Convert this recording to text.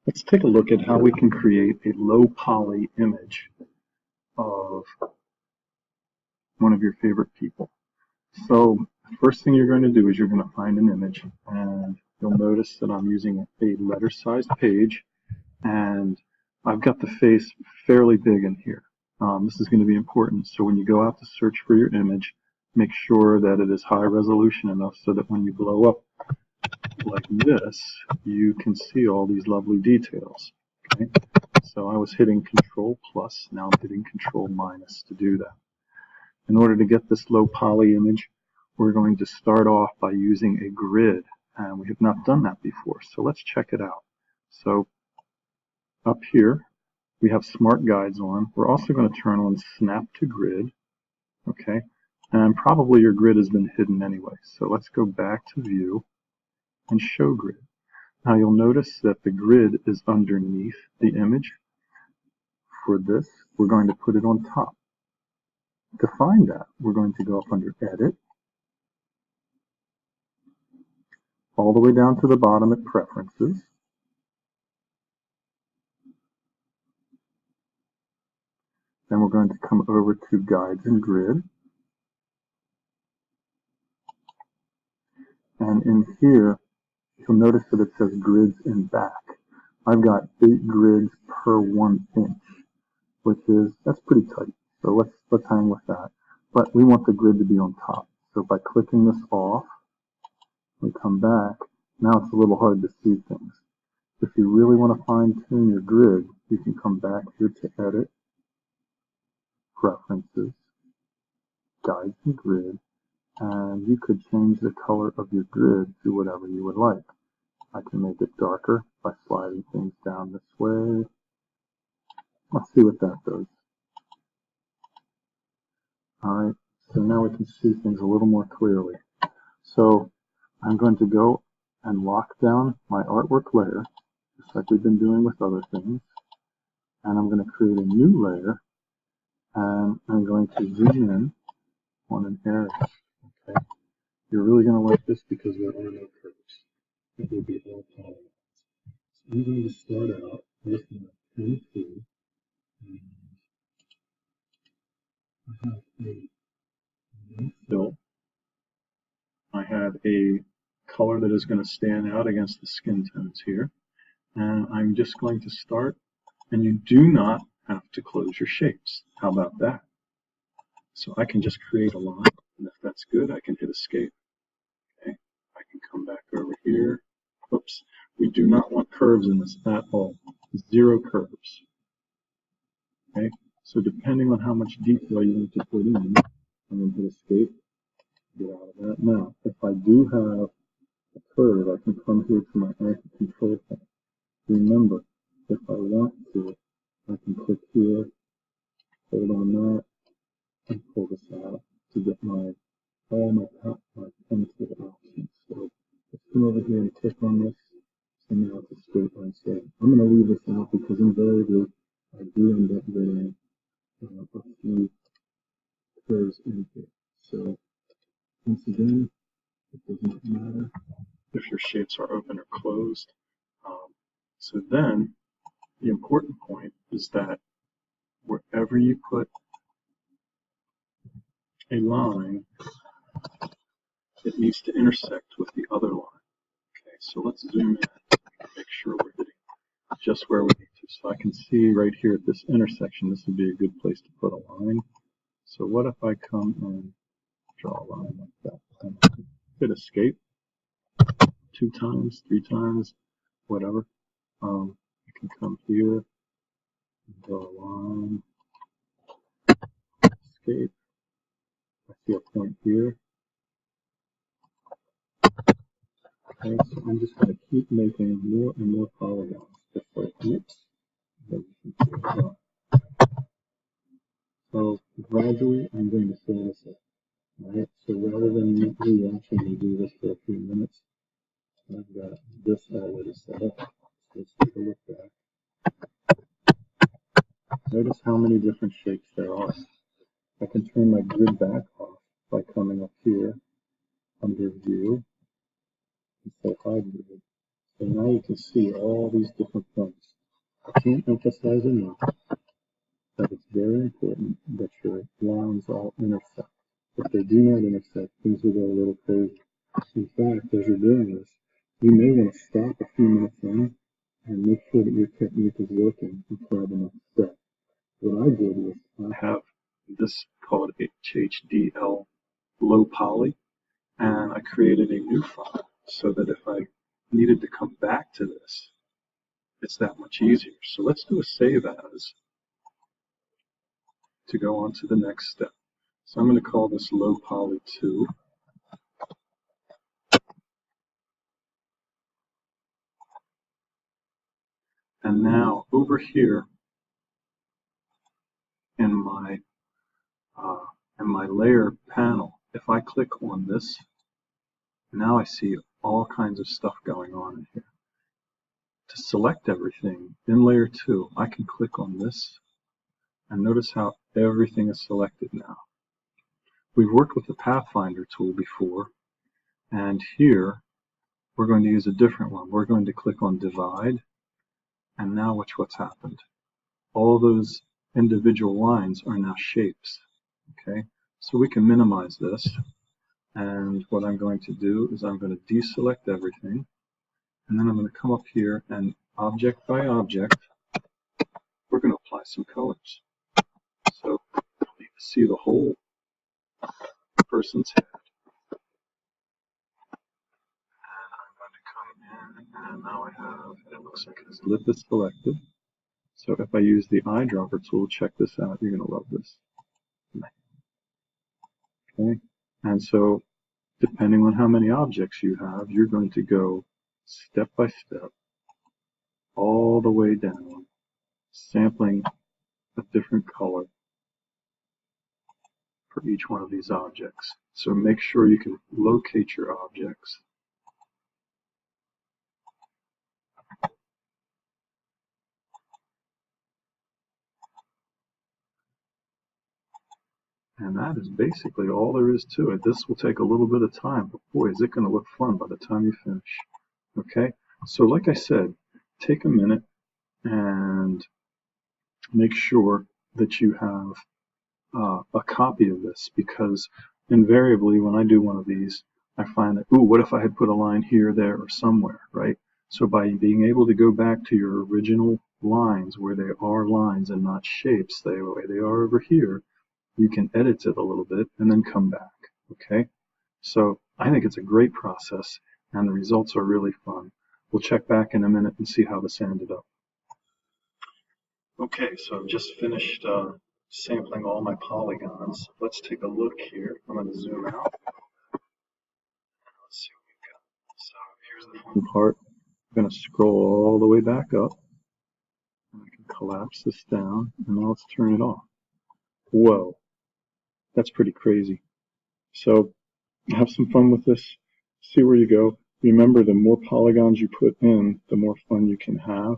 Let's take a look at how we can create a low poly image of one of your favorite people. So the first thing you're going to do is you're going to find an image, and you'll notice that I'm using a letter-sized page, and I've got the face fairly big in here. This is going to be important, so when you go out to search for your image, make sure that it is high resolution enough so that when you blow up like this, you can see all these lovely details. Okay? So I was hitting Control plus, now I'm hitting Control minus to do that. In order to get this low poly image, we're going to start off by using a grid, and we have not done that before, so let's check it out. So up here we have Smart Guides on. We're also going to turn on Snap to Grid, okay, and probably your grid has been hidden anyway, so let's go back to View and Show Grid. Now you'll notice that the grid is underneath the image. For this, we're going to put it on top. To find that, we're going to go up under Edit, all the way down to the bottom at Preferences. Then we're going to come over to Guides and Grid. And in here, you'll notice that it says Grids in Back. I've got 8 grids per 1 inch, which is, that's pretty tight. So let's hang with that. But we want the grid to be on top. So by clicking this off, we come back. Now it's a little hard to see things. If you really want to fine tune your grid, you can come back here to Edit, Preferences, Guides and Grid, and you could change the color of your grid to whatever you would like. I can make it darker by sliding things down this way. Let's see what that does. Alright, so now we can see things a little more clearly. So I'm going to go and lock down my artwork layer, just like we've been doing with other things. And I'm going to create a new layer, and I'm going to zoom in on an area. Okay. You're really going to like this because there are no curves. It will be all polygons. So I'm going to start out with my pen tool, and I have a fill. I have a color that is going to stand out against the skin tones here, and I'm just going to start, and you do not have to close your shapes. How about that? So I can just create a line, and if that's good, I can hit Escape. Okay, I can come back over here. Oops, we do not want curves in this at all. 0 curves. Okay, so depending on how much detail you want to put in, I'm going to hit Escape, get out of that. Now, if I do have a curve, I can come here to my anti-control point. Remember, if I want to, I can click here, hold on that, and pull this out to get all my pencil options. So let's come over here and click on this. So now it's a straight line. So I'm going to leave this out because invariably I do end up getting a few curves in here. So once again, it doesn't matter if your shapes are open or closed. So then the important point is that wherever you put a line, it needs to intersect with the other line. Okay, so let's zoom in and make sure we're hitting just where we need to. So I can see right here at this intersection, this would be a good place to put a line. So what if I come and draw a line like that? And hit Escape 2 times, 3 times, whatever. I can come here and draw a line. Escape. I see a point here. Okay, so I'm just going to keep making more and more polygons, just like this. So gradually, I'm going to fill this up. Alright, so rather than me watching me do this for a few minutes, I've got this already set up. So let's take a look back. Notice how many different shapes there are. I can turn my grid back off by coming up here under View and say Hide Grid. So now you can see all these different points. I can't emphasize enough that it's very important that your lines all intersect. If they do not intersect, things will go a little crazy. In fact, as you're doing this, you may want to stop a few minutes in and make sure that your technique is working before the next step. What I did was I have this called HHDL low poly, and I created a new file so that if I needed to come back to this, it's that much easier. So let's do a save as to go on to the next step. So I'm going to call this low poly 2. And now over here in my layer panel, if I click on this, now I see all kinds of stuff going on in here. To select everything in layer 2, I can click on this and notice how everything is selected now. We've worked with the Pathfinder tool before, and here we're going to use a different one. We're going to click on divide, and now watch what's happened. All those individual lines are now shapes. Okay, so we can minimize this, and what I'm going to do is I'm going to deselect everything, and then I'm going to come up here and object by object, we're going to apply some colors. So you need to see the whole person's head. And I'm going to come in, and now I have, it looks like his lip is selected. So if I use the eyedropper tool, check this out, you're going to love this. Okay, and so depending on how many objects you have, you're going to go step by step all the way down, sampling a different color for each one of these objects. So make sure you can locate your objects. And that is basically all there is to it. This will take a little bit of time, but boy, is it going to look fun by the time you finish. Okay, so like I said, take a minute and make sure that you have a copy of this, because invariably when I do one of these, I find that, ooh, what if I had put a line here, there, or somewhere, right? So by being able to go back to your original lines where they are lines and not shapes, the way they are over here, you can edit it a little bit and then come back, okay? So I think it's a great process and the results are really fun. We'll check back in a minute and see how this ended up. Okay, so I've just finished sampling all my polygons. Let's take a look here. I'm going to zoom out. Let's see what we've got. So here's the fun part. I'm going to scroll all the way back up. And I can collapse this down, and now let's turn it off. Whoa, that's pretty crazy. So have some fun with this. See where you go. Remember, the more polygons you put in, the more fun you can have.